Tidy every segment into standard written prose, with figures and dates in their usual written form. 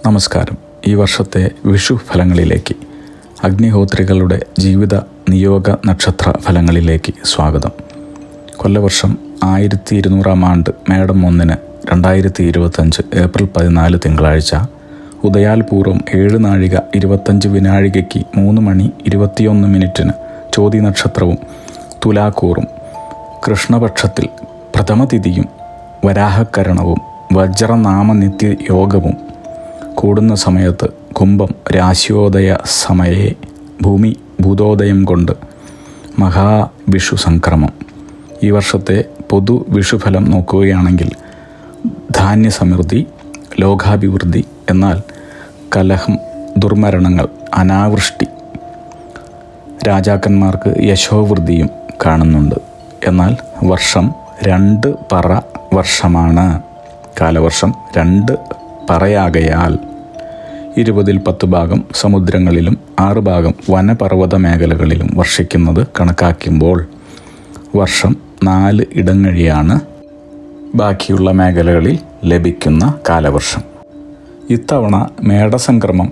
നമസ്കാരം. ഈ വർഷത്തെ വിഷു ഫലങ്ങളിലേക്ക്, അഗ്നിഹോത്രികളുടെ ജീവിത നിയോഗ നക്ഷത്ര ഫലങ്ങളിലേക്ക് സ്വാഗതം. കൊല്ലവർഷം 1200 ആണ്ട് മേടം 1 2025 ഏപ്രിൽ 14 തിങ്കളാഴ്ച ഉദയാൽ പൂർവ്വം 7 നാഴിക 25 വിനാഴികയ്ക്ക് 3 മണി 21 മിനിറ്റിന് ചോതി നക്ഷത്രവും തുലാക്കൂറും കൃഷ്ണപക്ഷത്തിൽ പ്രഥമതിഥിയും വരാഹക്കരണവും വജ്രനാമനിത്യ യോഗവും കൂടുന്ന സമയത്ത് കുംഭം രാശിയോദയ സമയേ ഭൂമി ഭൂതോദയം കൊണ്ട് മഹാവിഷു സംക്രമം. ഈ വർഷത്തെ പൊതു വിഷുഫലം നോക്കുകയാണെങ്കിൽ ധാന്യസമൃദ്ധി, ലോകാഭിവൃദ്ധി, എന്നാൽ കലഹം, ദുർമരണങ്ങൾ, അനാവൃഷ്ടി, രാജാക്കന്മാർക്ക് യശോവൃദ്ധിയും കാണുന്നുണ്ട്. എന്നാൽ വർഷം 2 പറ വർഷമാണ്. കാലവർഷം 2 പറയാകയാൽ 20ൽ 10 ഭാഗം സമുദ്രങ്ങളിലും 6 ഭാഗം വനപർവ്വത മേഖലകളിലും വർഷിക്കുന്നത് കണക്കാക്കുമ്പോൾ വർഷം 4 ഇടങ്ങഴിയാണ് ബാക്കിയുള്ള മേഖലകളിൽ ലഭിക്കുന്ന കാലവർഷം. ഇത്തവണ മേടസംക്രമം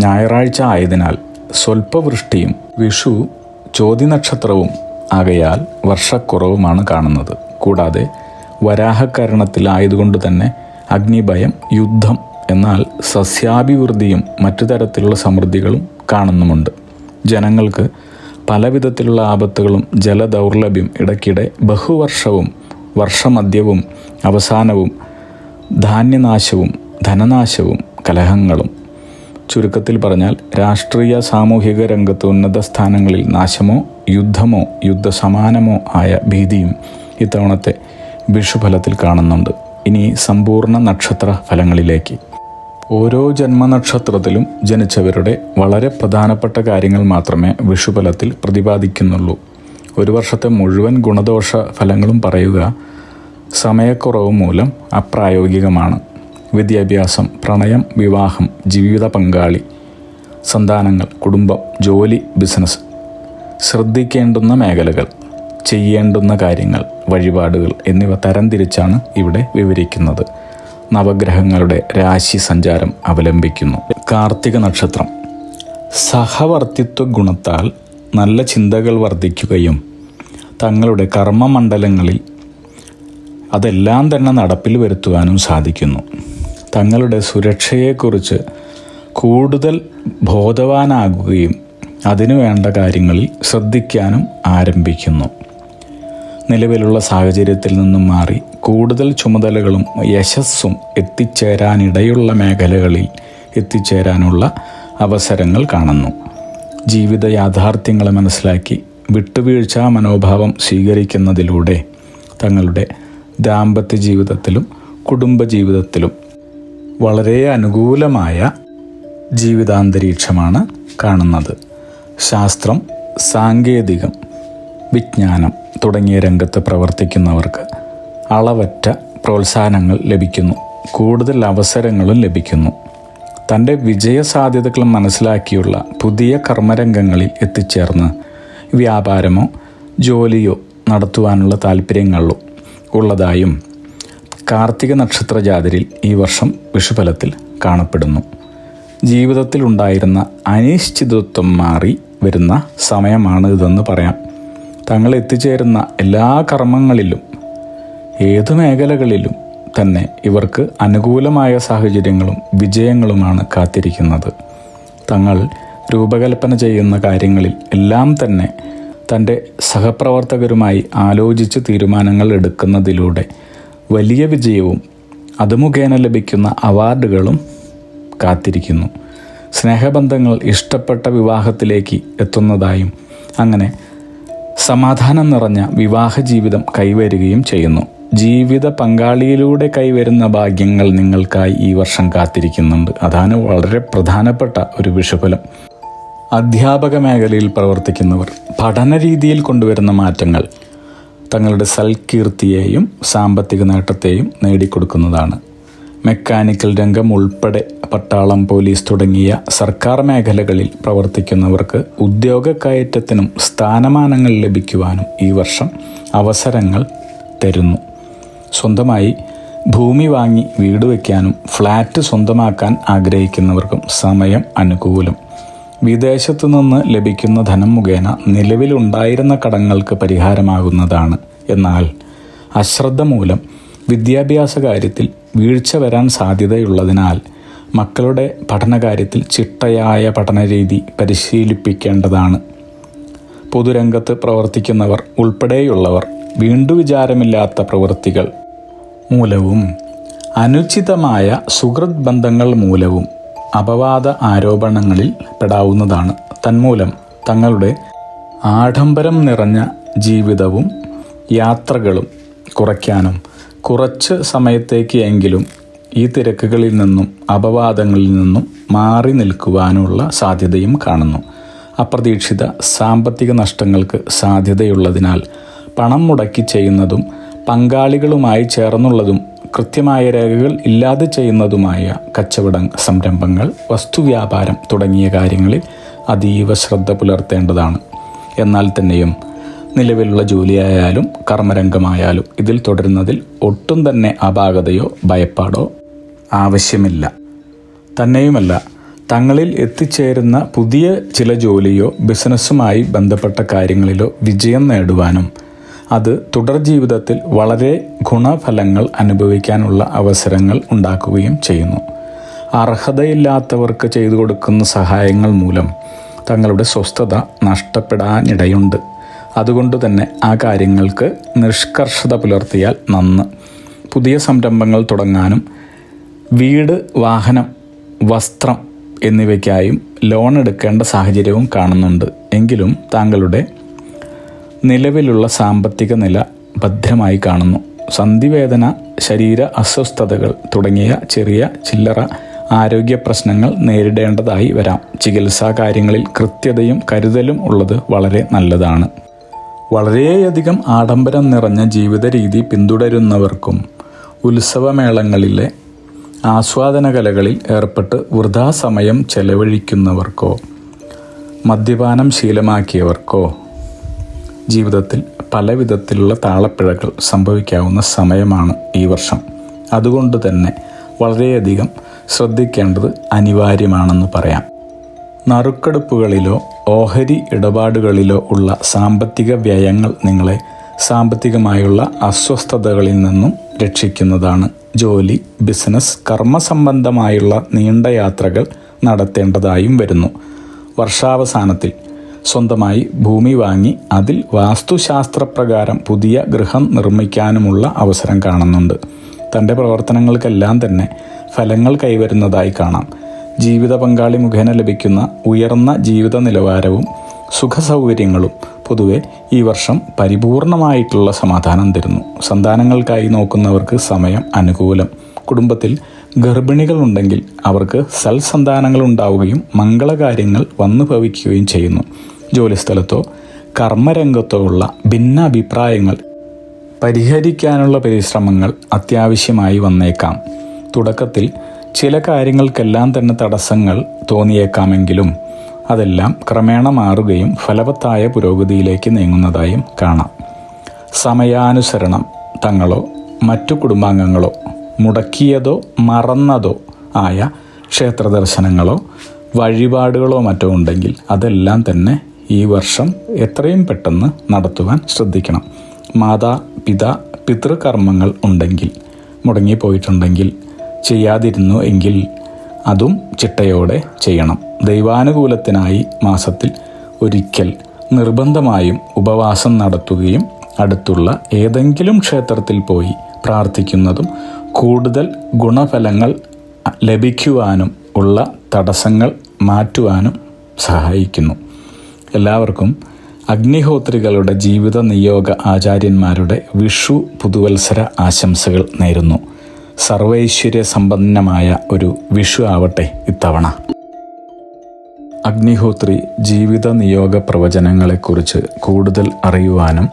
ഞായറാഴ്ച ആയതിനാൽ സ്വൽപ്പവൃഷ്ടിയും വിഷു ചോതി നക്ഷത്രവും ആകയാൽ വർഷക്കുറവുമാണ് കാണുന്നത്. കൂടാതെ വരാഹക്കരണത്തിലായതുകൊണ്ട് തന്നെ അഗ്നിഭയം, യുദ്ധം, എന്നാൽ സസ്യാഭിവൃദ്ധിയും മറ്റു തരത്തിലുള്ള സമൃദ്ധികളും കാണുന്നുമുണ്ട്. ജനങ്ങൾക്ക് പലവിധത്തിലുള്ള ആപത്തുകളും ജലദൗർലഭ്യം, ഇടയ്ക്കിടെ ബഹുവർഷവും വർഷമധ്യവും അവസാനവും ധാന്യനാശവും ധനനാശവും കലഹങ്ങളും, ചുരുക്കത്തിൽ പറഞ്ഞാൽ രാഷ്ട്രീയ സാമൂഹിക രംഗത്ത് ഉന്നത സ്ഥാനങ്ങളിൽ നാശമോ യുദ്ധമോ യുദ്ധസമാനമോ ആയ ഭീതിയും ഇത്തവണത്തെ വിഷുഫലത്തിൽ കാണുന്നുണ്ട്. ഇനി സമ്പൂർണ്ണ നക്ഷത്ര ഫലങ്ങളിലേക്ക്. ഓരോ ജന്മനക്ഷത്രത്തിലും ജനിച്ചവരുടെ വളരെ പ്രധാനപ്പെട്ട കാര്യങ്ങൾ മാത്രമേ വിഷുഫലത്തിൽ പ്രതിപാദിക്കുന്നുള്ളൂ. ഒരു വർഷത്തെ മുഴുവൻ ഗുണദോഷ ഫലങ്ങളും പറയുക സമയക്കുറവ് മൂലം അപ്രായോഗികമാണ്. വിദ്യാഭ്യാസം, പ്രണയം, വിവാഹം, ജീവിത പങ്കാളി, സന്താനങ്ങൾ, കുടുംബം, ജോലി, ബിസിനസ്, ശ്രദ്ധിക്കേണ്ടുന്ന മേഖലകൾ, ചെയ്യേണ്ടുന്ന കാര്യങ്ങൾ, വഴിപാടുകൾ എന്നിവ തരംതിരിച്ചാണ് ഇവിടെ വിവരിക്കുന്നത്. നവഗ്രഹങ്ങളുടെ രാശി സഞ്ചാരം അവലംബിക്കുന്നു. കാർത്തിക നക്ഷത്രം. സഹവർത്തിത്വ ഗുണത്താൽ നല്ല ചിന്തകൾ വർദ്ധിക്കുകയും തങ്ങളുടെ കർമ്മമണ്ഡലങ്ങളിൽ അതെല്ലാം തന്നെ നടപ്പിൽ വരുത്തുവാനും സാധിക്കുന്നു. തങ്ങളുടെ സുരക്ഷയെക്കുറിച്ച് കൂടുതൽ ബോധവാനാകുകയും അതിനു വേണ്ട കാര്യങ്ങളിൽ ശ്രദ്ധിക്കാനും ആരംഭിക്കുന്നു. നിലവിലുള്ള സാഹചര്യത്തിൽ നിന്നും മാറി കൂടുതൽ ചുമതലകളും യശസ്സും എത്തിച്ചേരാനിടയുള്ള മേഖലകളിൽ എത്തിച്ചേരാനുള്ള അവസരങ്ങൾ കാണുന്നു. ജീവിത യാഥാർത്ഥ്യങ്ങളെ മനസ്സിലാക്കി വിട്ടുവീഴ്ചാ മനോഭാവം സ്വീകരിക്കുന്നതിലൂടെ തങ്ങളുടെ ദാമ്പത്യ ജീവിതത്തിലും കുടുംബജീവിതത്തിലും വളരെ അനുകൂലമായ ജീവിതാന്തരീക്ഷമാണ് കാണുന്നത്. ശാസ്ത്രം, സാങ്കേതികം, വിജ്ഞാനം തുടങ്ങിയ രംഗത്ത് പ്രവർത്തിക്കുന്നവർക്ക് അളവറ്റ പ്രോത്സാഹനങ്ങൾ ലഭിക്കുന്നു. കൂടുതൽ അവസരങ്ങളും ലഭിക്കുന്നു. തൻ്റെ വിജയസാധ്യതകൾ മനസ്സിലാക്കിയുള്ള പുതിയ കർമ്മരംഗങ്ങളിൽ എത്തിച്ചേർന്ന് വ്യാപാരമോ ജോലിയോ നടത്തുവാനുള്ള താല്പര്യങ്ങളോ ഉള്ളതായും കാർത്തിക നക്ഷത്ര ജാതരിൽ ഈ വർഷം വിഷുഫലത്തിൽ കാണപ്പെടുന്നു. ജീവിതത്തിൽ ഉണ്ടായിരുന്ന അനിശ്ചിതത്വം മാറി വരുന്ന സമയമാണ് ഇതെന്ന് പറയാം. തങ്ങൾ എത്തിച്ചേരുന്ന എല്ലാ കർമ്മങ്ങളിലും ഏതു മേഖലകളിലും തന്നെ ഇവർക്ക് അനുകൂലമായ സാഹചര്യങ്ങളും വിജയങ്ങളുമാണ് കാത്തിരിക്കുന്നത്. തങ്ങൾ രൂപകൽപ്പന ചെയ്യുന്ന കാര്യങ്ങളിൽ എല്ലാം തന്നെ തൻ്റെ സഹപ്രവർത്തകരുമായി ആലോചിച്ച് തീരുമാനങ്ങൾ എടുക്കുന്നതിലൂടെ വലിയ വിജയവും അത് മുഖേന ലഭിക്കുന്ന അവാർഡുകളും കാത്തിരിക്കുന്നു. സ്നേഹബന്ധങ്ങൾ ഇഷ്ടപ്പെട്ട വിവാഹത്തിലേക്ക് എത്തുന്നതായും അങ്ങനെ സമാധാനം നിറഞ്ഞ വിവാഹ ജീവിതം കൈവരുകയും ചെയ്യുന്നു. ജീവിത പങ്കാളിയിലൂടെ കൈവരുന്ന ഭാഗ്യങ്ങൾ നിങ്ങൾക്കായി ഈ വർഷം കാത്തിരിക്കുന്നുണ്ട്. അതാണ് വളരെ പ്രധാനപ്പെട്ട ഒരു വിഷുഫലം. അധ്യാപക മേഖലയിൽ പ്രവർത്തിക്കുന്നവർ പഠന രീതിയിൽ കൊണ്ടുവരുന്ന മാറ്റങ്ങൾ തങ്ങളുടെ സൽകീർത്തിയെയും സാമ്പത്തിക നേട്ടത്തെയും നേടിക്കൊടുക്കുന്നതാണ്. മെക്കാനിക്കൽ രംഗം ഉൾപ്പെടെ പട്ടാളം, പോലീസ് തുടങ്ങിയ സർക്കാർ മേഖലകളിൽ പ്രവർത്തിക്കുന്നവർക്ക് ഉദ്യോഗ കയറ്റത്തിനും സ്ഥാനമാനങ്ങൾ ലഭിക്കുവാനും ഈ വർഷം അവസരങ്ങൾ തരുന്നു. സ്വന്തമായി ഭൂമി വാങ്ങി വീട് വയ്ക്കാനും ഫ്ലാറ്റ് സ്വന്തമാക്കാൻ ആഗ്രഹിക്കുന്നവർക്കും സമയം അനുകൂലം. വിദേശത്തു നിന്ന് ലഭിക്കുന്ന ധനം മുഖേന നിലവിലുണ്ടായിരുന്ന കടങ്ങൾക്ക് പരിഹാരമാകുന്നതാണ്. എന്നാൽ അശ്രദ്ധ മൂലം വിദ്യാഭ്യാസ കാര്യത്തിൽ വീഴ്ച വരാൻ സാധ്യതയുള്ളതിനാൽ മക്കളുടെ പഠനകാര്യത്തിൽ ചിട്ടയായ പഠനരീതി പരിശീലിപ്പിക്കേണ്ടതാണ്. പൊതുരംഗത്ത് പ്രവർത്തിക്കുന്നവർ ഉൾപ്പെടെയുള്ളവർ വീണ്ടുവിചാരമില്ലാത്ത പ്രവൃത്തികൾ മൂലവും അനുചിതമായ സുഹൃത് ബന്ധങ്ങൾ മൂലവും അപവാദ ആരോപണങ്ങളിൽ പെടാവുന്നതാണ്. തന്മൂലം തങ്ങളുടെ ആഡംബരം നിറഞ്ഞ ജീവിതവും യാത്രകളും കുറയ്ക്കാനും കുറച്ച് സമയത്തേക്ക് എങ്കിലും ഈ തിരക്കുകളിൽ നിന്നും അപവാദങ്ങളിൽ നിന്നും മാറി നിൽക്കുവാനുള്ള സാധ്യതയും കാണുന്നു. അപ്രതീക്ഷിത സാമ്പത്തിക നഷ്ടങ്ങൾക്ക് സാധ്യതയുള്ളതിനാൽ പണം മുടക്കി ചെയ്യുന്നതും പങ്കാളികളുമായി ചേർന്നുള്ളതും കൃത്യമായ രേഖകൾ ഇല്ലാതെ ചെയ്യുന്നതുമായ കച്ചവട സംരംഭങ്ങൾ, വസ്തുവ്യാപാരം തുടങ്ങിയ കാര്യങ്ങളിൽ അതീവ ശ്രദ്ധ പുലർത്തേണ്ടതാണ്. എന്നാൽ തന്നെയും നിലവിലുള്ള ജോലിയായാലും കർമ്മരംഗമായാലും ഇതിൽ തുടരുന്നതിൽ ഒട്ടും തന്നെ അപാകതയോ ഭയപ്പാടോ ആവശ്യമില്ല. തന്നെയുമല്ല, തങ്ങളിൽ എത്തിച്ചേരുന്ന പുതിയ ചില ജോലിയോ ബിസിനസ്സുമായി ബന്ധപ്പെട്ട കാര്യങ്ങളിലോ വിജയം നേടുവാനും അത് തുടർ ജീവിതത്തിൽ വളരെ ഗുണഫലങ്ങൾ അനുഭവിക്കാനുള്ള അവസരങ്ങൾ ഉണ്ടാക്കുകയും ചെയ്യുന്നു. അർഹതയില്ലാത്തവർക്ക് ചെയ്തു കൊടുക്കുന്ന സഹായങ്ങൾ മൂലം തങ്ങളുടെ സ്വസ്ഥത നഷ്ടപ്പെടാനിടയുണ്ട്. അതുകൊണ്ട് തന്നെ ആ കാര്യങ്ങൾക്ക് നിഷ്കർഷത പുലർത്തിയാൽ നന്ന്. പുതിയ സംരംഭങ്ങൾ തുടങ്ങാനും വീട്, വാഹനം, വസ്ത്രം എന്നിവയ്ക്കായും ലോൺ എടുക്കേണ്ട സാഹചര്യവും കാണുന്നുണ്ട്. എങ്കിലും താങ്കളുടെ നിലവിലുള്ള സാമ്പത്തിക നില ഭദ്രമായി കാണുന്നു. സന്ധിവേദന, ശരീര അസ്വസ്ഥതകൾ തുടങ്ങിയ ചെറിയ ചില്ലറ ആരോഗ്യ പ്രശ്നങ്ങൾ നേരിടേണ്ടതായി വരാം. ചികിത്സാ കാര്യങ്ങളിൽ കൃത്യതയും കരുതലും ഉള്ളത് വളരെ നല്ലതാണ്. വളരെയധികം ആഡംബരം നിറഞ്ഞ ജീവിത രീതി പിന്തുടരുന്നവർക്കും ഉത്സവമേളങ്ങളിലെ ആസ്വാദന കലകളിൽ ഏർപ്പെട്ട് വൃഥാ സമയം ചെലവഴിക്കുന്നവർക്കോ മദ്യപാനം ശീലമാക്കിയവർക്കോ ജീവിതത്തിൽ പല വിധത്തിലുള്ള താളപ്പിഴകൾ സംഭവിക്കാവുന്ന സമയമാണ് ഈ വർഷം. അതുകൊണ്ട് തന്നെ വളരെയധികം ശ്രദ്ധിക്കേണ്ടത് അനിവാര്യമാണെന്ന് പറയാം. നറുക്കെടുപ്പുകളിലോ ഓഹരി ഇടപാടുകളിലോ ഉള്ള സാമ്പത്തിക വ്യയങ്ങൾ നിങ്ങളെ സാമ്പത്തികമായുള്ള അസ്വസ്ഥതകളിൽ നിന്നും രക്ഷിക്കുന്നതാണ്. ജോലി, ബിസിനസ്, കർമ്മസംബന്ധമായുള്ള നീണ്ട യാത്രകൾ നടത്തേണ്ടതായും വരുന്നു. വർഷാവസാനത്തിൽ സ്വന്തമായി ഭൂമി വാങ്ങി അതിൽ വാസ്തുശാസ്ത്രപ്രകാരം പുതിയ ഗൃഹം നിർമ്മിക്കാനുമുള്ള അവസരം കാണുന്നുണ്ട്. തൻ്റെ പ്രവർത്തനങ്ങൾക്കെല്ലാം തന്നെ ഫലങ്ങൾ കൈവരുന്നതായി കാണാം. ജീവിത പങ്കാളി മുഖേന ലഭിക്കുന്ന ഉയർന്ന ജീവിത നിലവാരവും സുഖസൗകര്യങ്ങളും പൊതുവെ ഈ വർഷം പരിപൂർണമായിട്ടുള്ള സമാധാനം തരുന്നു. സന്താനങ്ങൾക്കായി നോക്കുന്നവർക്ക് സമയം അനുകൂലം. കുടുംബത്തിൽ ഗർഭിണികളുണ്ടെങ്കിൽ അവർക്ക് സൽസന്താനങ്ങൾ ഉണ്ടാവുകയും മംഗളകാര്യങ്ങൾ വന്നു ഭവിക്കുകയും ചെയ്യുന്നു. ജോലിസ്ഥലത്തോ കർമ്മരംഗത്തോ ഉള്ള ഭിന്നാഭിപ്രായങ്ങൾ പരിഹരിക്കാനുള്ള പരിശ്രമങ്ങൾ അത്യാവശ്യമായി വന്നേക്കാം. തുടക്കത്തിൽ ചില കാര്യങ്ങൾക്കെല്ലാം തന്നെ തടസ്സങ്ങൾ തോന്നിയേക്കാമെങ്കിലും അതെല്ലാം ക്രമേണ മാറുകയും ഫലവത്തായ പുരോഗതിയിലേക്ക് നീങ്ങുന്നതായും കാണാം. സമയാനുസരണം തങ്ങളോ മറ്റു കുടുംബാംഗങ്ങളോ മുടക്കിയതോ മറന്നതോ ആയ ക്ഷേത്ര ദർശനങ്ങളോ വഴിപാടുകളോ മറ്റോ ഉണ്ടെങ്കിൽ അതെല്ലാം തന്നെ ഈ വർഷം എത്രയും പെട്ടെന്ന് നടത്തുവാൻ ശ്രദ്ധിക്കണം. മാതാപിതാ പിതൃകർമ്മങ്ങൾ ഉണ്ടെങ്കിൽ, മുടങ്ങിപ്പോയിട്ടുണ്ടെങ്കിൽ, ചെയ്യാതിരുന്നു എങ്കിൽ അതും ചിട്ടയോടെ ചെയ്യണം. ദൈവാനുകൂലത്തിനായി മാസത്തിൽ ഒരിക്കൽ നിർബന്ധമായും ഉപവാസം നടത്തുകയും അടുത്തുള്ള ഏതെങ്കിലും ക്ഷേത്രത്തിൽ പോയി പ്രാർത്ഥിക്കുന്നതും കൂടുതൽ ഗുണഫലങ്ങൾ ലഭിക്കുവാനും ഉള്ള തടസ്സങ്ങൾ മാറ്റുവാനും സഹായിക്കുന്നു. എല്ലാവർക്കും അഗ്നിഹോത്രികളുടെ ജീവിത നിയോഗ ആചാര്യന്മാരുടെ വിഷു പുതുവത്സര ആശംസകൾ നേരുന്നു. സർവൈശ്വര്യ സമ്പന്നമായ ഒരു വിഷു ആവട്ടെ ഇത്തവണ. അഗ്നിഹോത്രി ജീവിത നിയോഗ പ്രവചനങ്ങളെക്കുറിച്ച് കൂടുതൽ അറിയുവാനും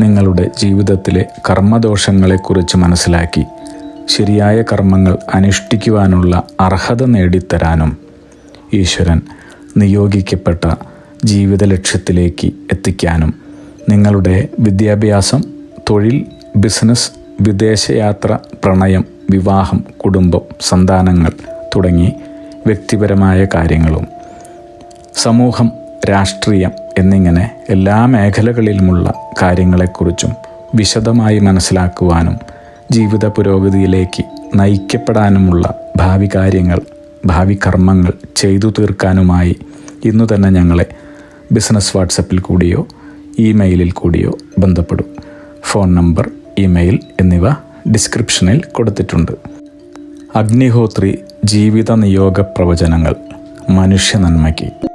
നിങ്ങളുടെ ജീവിതത്തിലെ കർമ്മദോഷങ്ങളെക്കുറിച്ച് മനസ്സിലാക്കി ശരിയായ കർമ്മങ്ങൾ അനുഷ്ഠിക്കുവാനുള്ള അർഹത നേടിത്തരാനും ഈശ്വരൻ നിയോഗിക്കപ്പെട്ട ജീവിത ലക്ഷ്യത്തിലേക്ക് എത്തിക്കാനും നിങ്ങളുടെ വിദ്യാഭ്യാസം, തൊഴിൽ, ബിസിനസ്, വിദേശയാത്ര, പ്രണയം, വിവാഹം, കുടുംബം, സന്താനങ്ങൾ തുടങ്ങി വ്യക്തിപരമായ കാര്യങ്ങളും, സമൂഹം, രാഷ്ട്രീയം എന്നിങ്ങനെ എല്ലാ മേഖലകളിലുമുള്ള കാര്യങ്ങളെക്കുറിച്ചും വിശദമായി മനസ്സിലാക്കുവാനും ജീവിത പുരോഗതിയിലേക്ക് നയിക്കപ്പെടാനുമുള്ള ഭാവി കാര്യങ്ങൾ, ഭാവി കർമ്മങ്ങൾ ചെയ്തു തീർക്കാനുമായി ഇന്നു തന്നെ ഞങ്ങളെ ബിസിനസ് വാട്സപ്പിൽ കൂടിയോ ഇമെയിലിൽ കൂടിയോ ബന്ധപ്പെടും. ഫോൺ നമ്പർ, ഇമെയിൽ എന്നിവ ഡിസ്ക്രിപ്ഷനിൽ കൊടുത്തിട്ടുണ്ട്. അഗ്നിഹോത്രി ജീവിത നിയോഗ പ്രവചനങ്ങൾ മനുഷ്യ നന്മയ്ക്ക്.